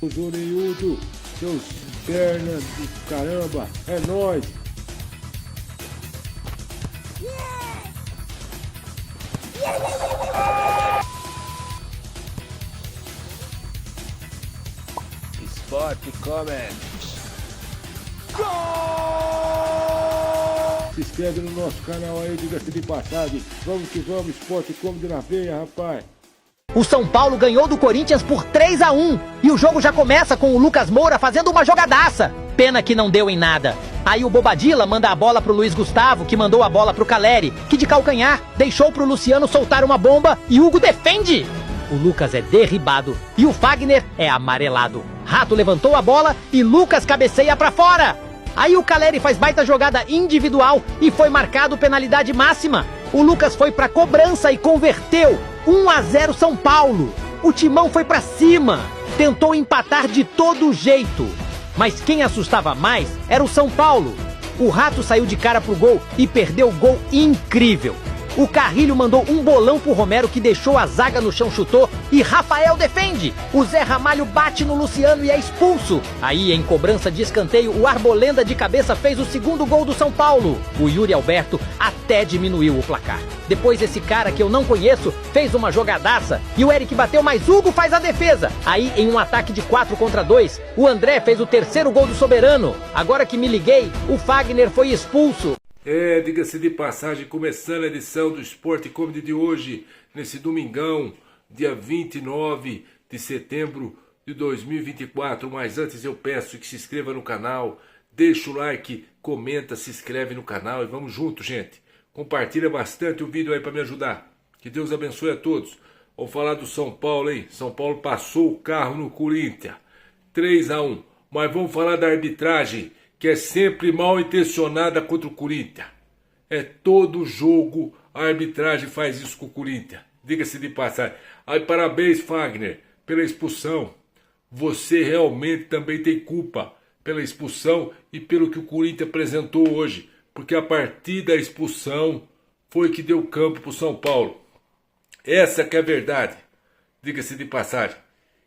O Zonildo, seus perna do caramba, é nóis. Sport Comment. Se inscreve no nosso canal aí, diga-se de passagem. Vamos que vamos, Sport Comedy na veia, rapaz. O São Paulo ganhou do Corinthians por 3-1 e o jogo já começa com o Lucas Moura fazendo uma jogadaça. Pena que não deu em nada. Aí o Bobadilla manda a bola pro Luiz Gustavo, que mandou a bola pro Caleri, que de calcanhar deixou pro Luciano soltar uma bomba e Hugo defende. O Lucas é derribado e o Fagner é amarelado. Rato levantou a bola e Lucas cabeceia pra fora. Aí o Caleri faz baita jogada individual e foi marcado penalidade máxima. O Lucas foi pra cobrança e converteu. 1-0 São Paulo. O Timão foi pra cima. Tentou empatar de todo jeito. Mas quem assustava mais era o São Paulo. O Rato saiu de cara pro gol e perdeu o gol incrível. O Carrilho mandou um bolão pro Romero que deixou a zaga no chão, chutou e Rafael defende. O Zé Ramalho bate no Luciano e é expulso. Aí, em cobrança de escanteio, o Arbolenda de cabeça fez o segundo gol do São Paulo. O Yuri Alberto até diminuiu o placar. Depois esse cara que eu não conheço fez uma jogadaça e o Eric bateu, mas Hugo faz a defesa. Aí, em um ataque de 4 contra 2, o André fez o terceiro gol do Soberano. Agora que me liguei, o Fagner foi expulso. Diga-se de passagem, começando a edição do Sport Comedy de hoje, nesse domingão, dia 29 de setembro de 2024. Mas antes eu peço que se inscreva no canal, deixa o like, comenta, se inscreve no canal e vamos junto, gente. Compartilha bastante o vídeo aí para me ajudar. Que Deus abençoe a todos. Vamos falar do São Paulo, hein? São Paulo passou o carro no Corinthians, 3-1. Mas vamos falar da arbitragem, que é sempre mal intencionada contra o Corinthians. É todo jogo a arbitragem faz isso com o Corinthians. Diga-se de passagem. Aí parabéns, Fagner, pela expulsão. Você realmente também tem culpa pela expulsão e pelo que o Corinthians apresentou hoje. Porque a partir da expulsão foi que deu campo para o São Paulo. Essa que é a verdade. Diga-se de passagem.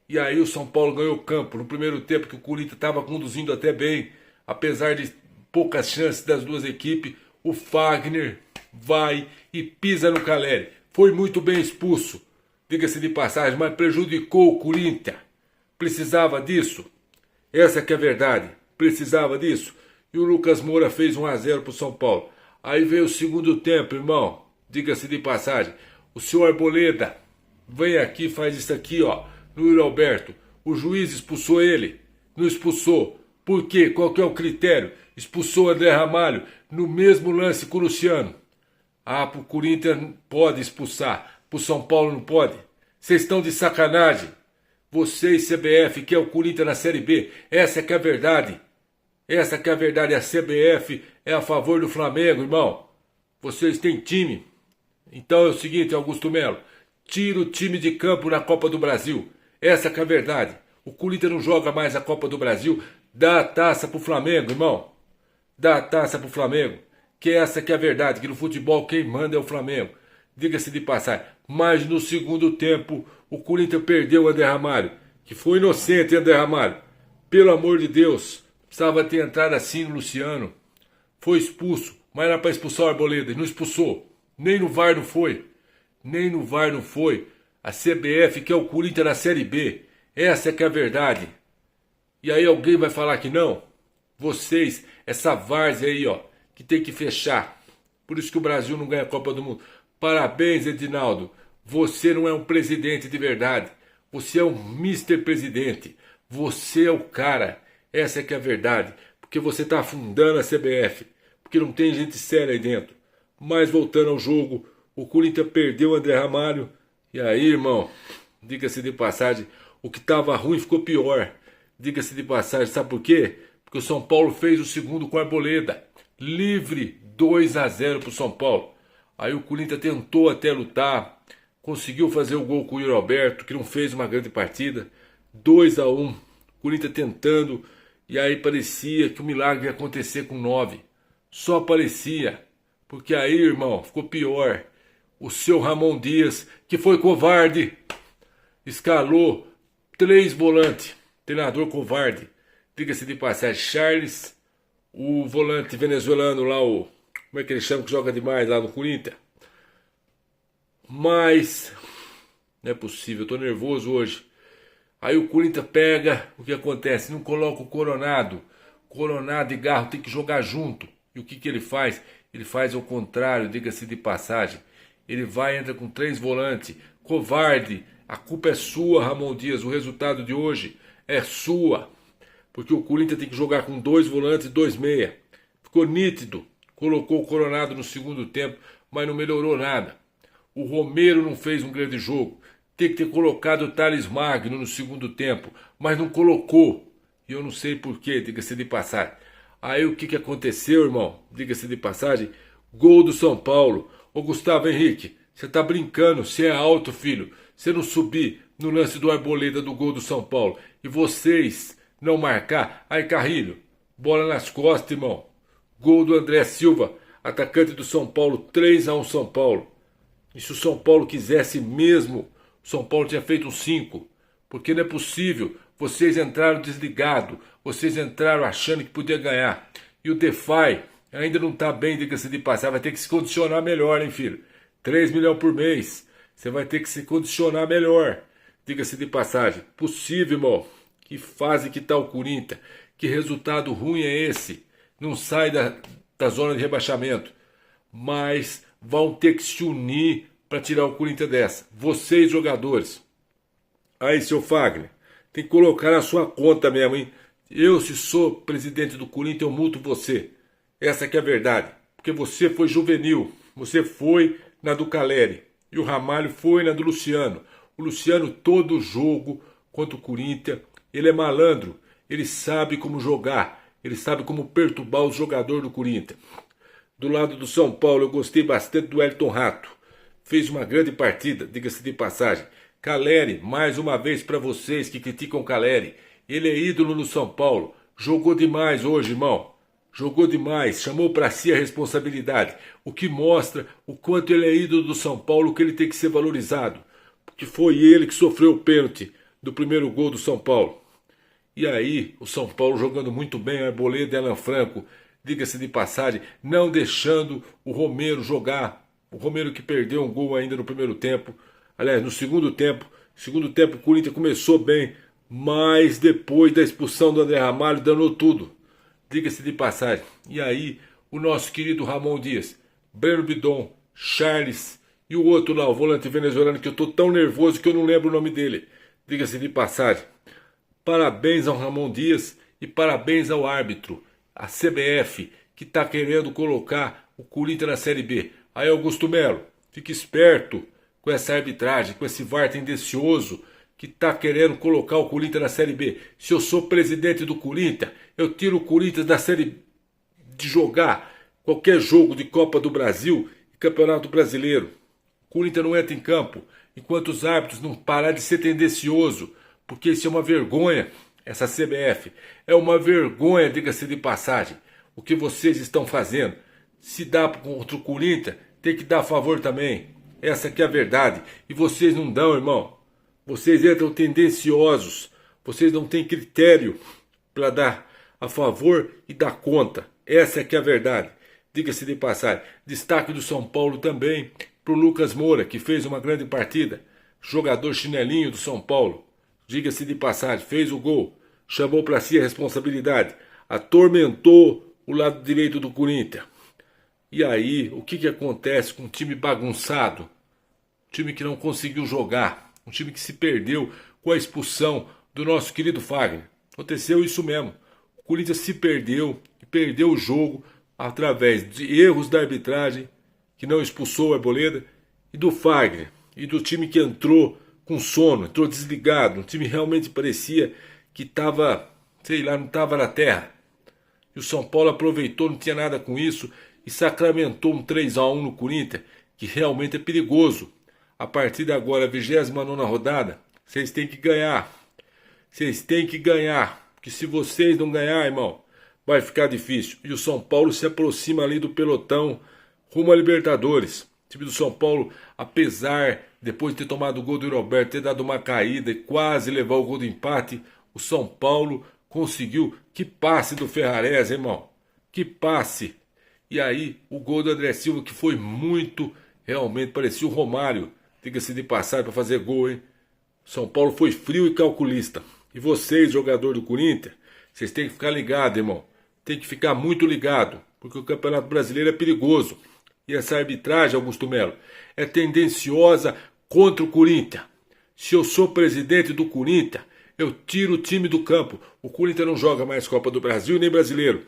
E aí o São Paulo ganhou campo no primeiro tempo que o Corinthians estava conduzindo até bem. Apesar de poucas chances das duas equipes, o Fagner vai e pisa no Caleri. Foi muito bem expulso, diga-se de passagem, mas prejudicou o Corinthians. Precisava disso? Essa que é a verdade. Precisava disso. E o Lucas Moura fez 1-0 para o São Paulo. Aí veio o segundo tempo, irmão. Diga-se de passagem. O senhor Arboleda vem aqui, faz isso aqui, ó, no Yuri Alberto. O juiz expulsou ele. Não expulsou. Por quê? Qual que é o critério? Expulsou o André Ramalho no mesmo lance com o Luciano. Ah, pro Corinthians pode expulsar, pro São Paulo não pode. Vocês estão de sacanagem. Vocês, CBF, que é o Corinthians na Série B. Essa que é a verdade. Essa que é a verdade. A CBF é a favor do Flamengo, irmão. Vocês têm time. Então é o seguinte, Augusto Melo. Tira o time de campo na Copa do Brasil. Essa que é a verdade. O Corinthians não joga mais a Copa do Brasil. Dá a taça pro Flamengo, irmão. Dá a taça pro Flamengo. Que essa que é a verdade, que no futebol quem manda é o Flamengo. Diga-se de passagem. Mas no segundo tempo, o Corinthians perdeu o André Ramalho. Que foi inocente, André Ramalho. Pelo amor de Deus. Precisava ter entrado assim no Luciano. Foi expulso. Mas era para expulsar o Arboleda. E não expulsou. Nem no VAR não foi. Nem no VAR não foi. A CBF que é o Corinthians na Série B. Essa que é a verdade. E aí alguém vai falar que não? Vocês, essa várzea aí, ó, que tem que fechar. Por isso que o Brasil não ganha a Copa do Mundo. Parabéns, Edinaldo. Você não é um presidente de verdade. Você é um Mr. Presidente. Você é o cara. Essa é que é a verdade. Porque você está afundando a CBF. Porque não tem gente séria aí dentro. Mas voltando ao jogo, o Corinthians perdeu o André Ramalho. E aí, irmão, diga-se de passagem, o que estava ruim ficou pior. Diga-se de passagem, sabe por quê? Porque o São Paulo fez o segundo com a Arboleda. Livre, 2-0 para o São Paulo. Aí o Corinthians tentou até lutar. Conseguiu fazer o gol com o Yuri Alberto, que não fez uma grande partida. 2-1. Corinthians tentando. E aí parecia que o milagre ia acontecer com 9. Só parecia. Porque aí, irmão, ficou pior. O seu Ramon Dias, que foi covarde, escalou 3 volantes. Treinador covarde. Diga-se de passagem, Charles, o volante venezuelano lá, como é que ele chama, que joga demais lá no Corinthians. Mas não é possível, eu tô nervoso hoje. Aí o Corinthians pega, o que acontece? Não coloca o Coronado. Coronado e Garro tem que jogar junto. E o que ele faz? Ele faz ao contrário, diga-se de passagem. Ele vai, entra com 3 volantes. Covarde, a culpa é sua, Ramon Dias. O resultado de hoje é sua. Porque o Corinthians tem que jogar com 2 volantes e 2 meia. Ficou nítido. Colocou o Coronado no segundo tempo, mas não melhorou nada. O Romero não fez um grande jogo. Tem que ter colocado o Thales Magno no segundo tempo, mas não colocou. E eu não sei porquê, diga-se de passagem. Aí o que aconteceu, irmão? Diga-se de passagem, gol do São Paulo. Ô Gustavo Henrique, você tá brincando, você é alto, filho. Você não subir no lance do Arboleda do gol do São Paulo e vocês não marcar. Aí Carrilho, bola nas costas, irmão. Gol do André Silva, atacante do São Paulo, 3-1 São Paulo. E se o São Paulo quisesse mesmo, o São Paulo tinha feito 5. Porque não é possível. Vocês entraram desligado. Vocês entraram achando que podia ganhar. E o DeFi ainda não está bem, diga-se de passar. Vai ter que se condicionar melhor, hein, filho? 3 milhões por mês. Você vai ter que se condicionar melhor. Diga-se de passagem. Possível, irmão. Que fase que está o Corinthians. Que resultado ruim é esse. Não sai da zona de rebaixamento. Mas vão ter que se unir para tirar o Corinthians dessa. Vocês, jogadores. Aí, seu Fagner, tem que colocar na sua conta mesmo, hein? Eu, se sou presidente do Corinthians, eu multo você. Essa que é a verdade. Porque você foi juvenil. Você foi na do Caleri. E o Ramalho foi na do Luciano. O Luciano, todo jogo contra o Corinthians, ele é malandro. Ele sabe como jogar. Ele sabe como perturbar os jogadores do Corinthians. Do lado do São Paulo, eu gostei bastante do Elton Rato. Fez uma grande partida, diga-se de passagem. Caleri, mais uma vez para vocês que criticam o Caleri. Ele é ídolo no São Paulo. Jogou demais hoje, irmão. Jogou demais, chamou para si a responsabilidade. O que mostra o quanto ele é ídolo do São Paulo, que ele tem que ser valorizado. Porque foi ele que sofreu o pênalti do primeiro gol do São Paulo. E aí, o São Paulo jogando muito bem, Arboleda e Alan Franco, diga-se de passagem, não deixando o Romero jogar. O Romero que perdeu um gol ainda no primeiro tempo. Aliás, no segundo tempo. Segundo tempo o Corinthians começou bem, mas depois da expulsão do André Ramalho danou tudo. Diga-se de passagem. E aí, o nosso querido Ramon Dias, Breno Bidon, Charles e o outro lá, o volante venezuelano, que eu tô tão nervoso que eu não lembro o nome dele. Diga-se de passagem. Parabéns ao Ramon Dias e parabéns ao árbitro, a CBF, que está querendo colocar o Corinthians na Série B. Aí, Augusto Melo, fique esperto com essa arbitragem, com esse VAR tendencioso que está querendo colocar o Corinthians na Série B. Se eu sou presidente do Corinthians, eu tiro o Corinthians da Série de jogar qualquer jogo de Copa do Brasil e Campeonato Brasileiro. O Corinthians não entra em campo enquanto os árbitros não parar de ser tendencioso, porque isso é uma vergonha, essa CBF. É uma vergonha, diga-se de passagem, o que vocês estão fazendo. Se dá contra o Corinthians, tem que dar a favor também. Essa que é a verdade. E vocês não dão, irmão. Vocês entram tendenciosos. Vocês não têm critério para dar a favor e dar conta. Essa que é a verdade. Diga-se de passagem. Destaque do São Paulo também para o Lucas Moura, que fez uma grande partida. Jogador chinelinho do São Paulo. Diga-se de passagem. Fez o gol. Chamou para si a responsabilidade. Atormentou o lado direito do Corinthians. E aí, o que acontece com um time bagunçado? Um time que não conseguiu jogar. Um time que se perdeu com a expulsão do nosso querido Fagner. Aconteceu isso mesmo. O Corinthians se perdeu e perdeu o jogo através de erros da arbitragem, que não expulsou o Arboleda, e do Fagner. E do time que entrou com sono, entrou desligado. Um time realmente parecia que estava, sei lá, não estava na terra. E o São Paulo aproveitou, não tinha nada com isso, e sacramentou um 3-1 no Corinthians, que realmente é perigoso. A partir de agora, a 29ª rodada, vocês têm que ganhar. Vocês têm que ganhar. Porque se vocês não ganhar, irmão, vai ficar difícil. E o São Paulo se aproxima ali do pelotão rumo a Libertadores. O time do São Paulo, apesar, depois de ter tomado o gol do Roberto, ter dado uma caída e quase levar o gol do empate, O São Paulo conseguiu. Que passe do Ferrarese, irmão. Que passe. E aí, o gol do André Silva, que foi muito, realmente parecia o Romário. Diga-se de passagem para fazer gol, hein? São Paulo foi frio e calculista. E vocês, jogador do Corinthians, vocês têm que ficar ligados, irmão. Tem que ficar muito ligado, porque o Campeonato Brasileiro é perigoso. E essa arbitragem, Augusto Melo, é tendenciosa contra o Corinthians. Se eu sou presidente do Corinthians, eu tiro o time do campo. O Corinthians não joga mais Copa do Brasil nem Brasileiro.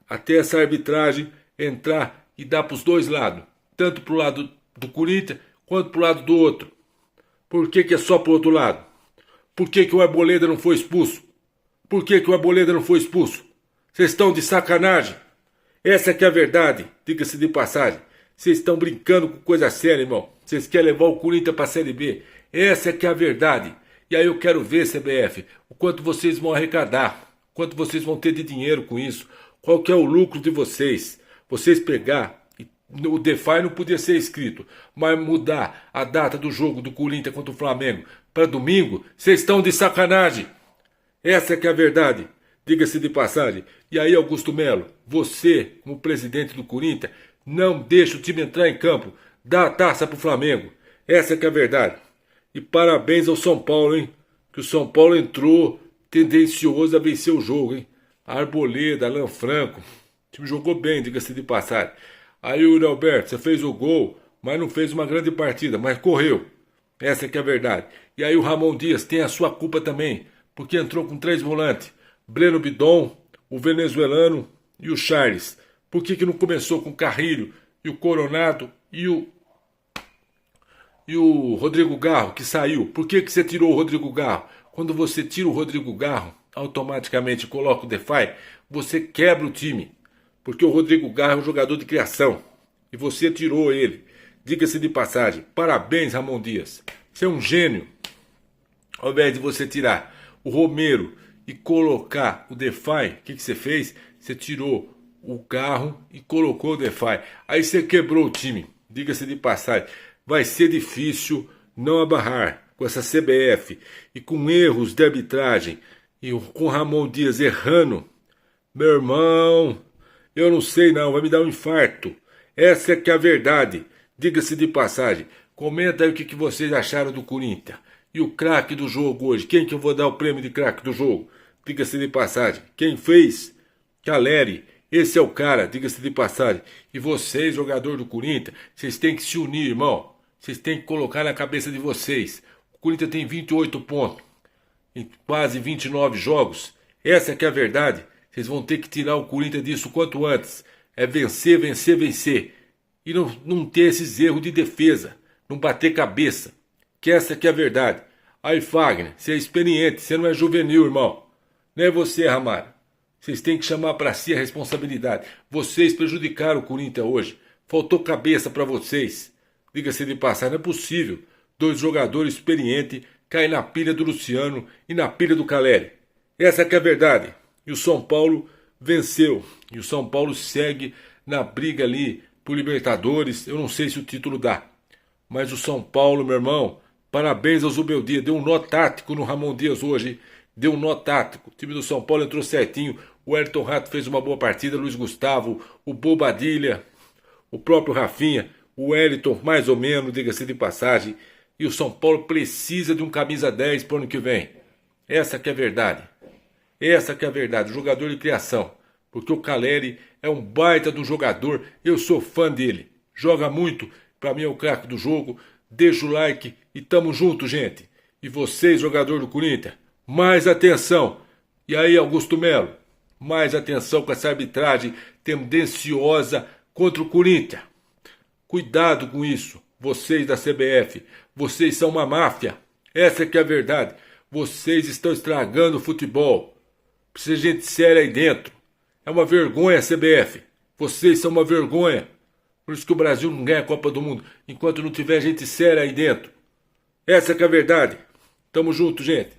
Até essa arbitragem entrar e dar para os dois lados. Tanto para o lado do Corinthians quanto para o lado do outro. Por que é só para o outro lado? Por que o Arboleda não foi expulso? Por que o Arboleda não foi expulso? Vocês estão de sacanagem. Essa que é a verdade, diga-se de passagem. Vocês estão brincando com coisa séria, irmão. Vocês querem levar o Corinthians para a Série B. Essa que é a verdade. E aí eu quero ver, CBF, o quanto vocês vão arrecadar. Quanto vocês vão ter de dinheiro com isso. Qual que é o lucro de vocês. Vocês pegar... O DeFi não podia ser escrito, mas mudar a data do jogo do Corinthians contra o Flamengo para domingo, vocês estão de sacanagem. Essa que é a verdade, diga-se de passagem. E aí, Augusto Melo, você, como presidente do Corinthians, não deixa o time entrar em campo, dá a taça pro Flamengo. Essa que é a verdade. E parabéns ao São Paulo, hein? Que o São Paulo entrou tendencioso a vencer o jogo, hein? Arboleda, Alan Franco, o time jogou bem, diga-se de passagem. Aí o Yuri Alberto, você fez o gol, mas não fez uma grande partida, mas correu. Essa que é a verdade. E aí o Ramon Dias tem a sua culpa também, porque entrou com 3 volantes. Breno Bidon, o venezuelano e o Charles. Por que não começou com o Carrilho e o Coronado e o Rodrigo Garro, que saiu? Por que você tirou o Rodrigo Garro? Quando você tira o Rodrigo Garro, automaticamente coloca o DeFi, você quebra o time. Porque o Rodrigo Garro é um jogador de criação. E você tirou ele. Diga-se de passagem. Parabéns, Ramon Dias. Você é um gênio. Ao invés de você tirar o Romero e colocar o DeFi, o que você fez? Você tirou o Garro e colocou o DeFi. Aí você quebrou o time. Diga-se de passagem. Vai ser difícil não abarrar com essa CBF. E com erros de arbitragem. E com o Ramon Dias errando. Meu irmão... Eu não sei não, vai me dar um infarto. Essa é que é a verdade. Diga-se de passagem. Comenta aí o que vocês acharam do Corinthians. E o craque do jogo hoje. Quem que eu vou dar o prêmio de craque do jogo? Diga-se de passagem. Quem fez? Caleri. Esse é o cara, diga-se de passagem. E vocês, jogador do Corinthians, vocês têm que se unir, irmão. Vocês têm que colocar na cabeça de vocês. O Corinthians tem 28 pontos. Em quase 29 jogos. Essa que é a verdade. Vocês vão ter que tirar o Corinthians disso quanto antes. É vencer, vencer, vencer. E não ter esses erros de defesa. Não bater cabeça. Que essa que é a verdade. Aí, Fagner, você é experiente. Você não é juvenil, irmão. Não é você, Ramalho. Vocês têm que chamar para si a responsabilidade. Vocês prejudicaram o Corinthians hoje. Faltou cabeça para vocês. Diga-se de passar, não é possível. 2 jogadores experientes caem na pilha do Luciano e na pilha do Caleri. Essa que é a verdade. E o São Paulo venceu. E o São Paulo segue na briga ali por Libertadores. Eu não sei se o título dá. Mas o São Paulo, meu irmão, parabéns ao Zubeldia. Deu um nó tático no Ramon Dias hoje. Hein? Deu um nó tático. O time do São Paulo entrou certinho. O Ayrton Rato fez uma boa partida. Luiz Gustavo, o Bobadilha, o próprio Rafinha, o Wellington, mais ou menos, diga-se de passagem. E o São Paulo precisa de um camisa 10 para o ano que vem. Essa que é a verdade. Essa que é a verdade, jogador de criação. Porque o Caleri é um baita de um jogador, eu sou fã dele. Joga muito, pra mim é o craque do jogo. Deixa o like e tamo junto, gente. E vocês, jogador do Corinthians, mais atenção. E aí, Augusto Melo, mais atenção com essa arbitragem tendenciosa contra o Corinthians. Cuidado com isso, vocês da CBF. Vocês são uma máfia. Essa que é a verdade. Vocês estão estragando o futebol. Precisa de gente séria aí dentro. É uma vergonha a CBF. Vocês são uma vergonha. Por isso que o Brasil não ganha a Copa do Mundo enquanto não tiver gente séria aí dentro. Essa que é a verdade. Tamo junto, gente.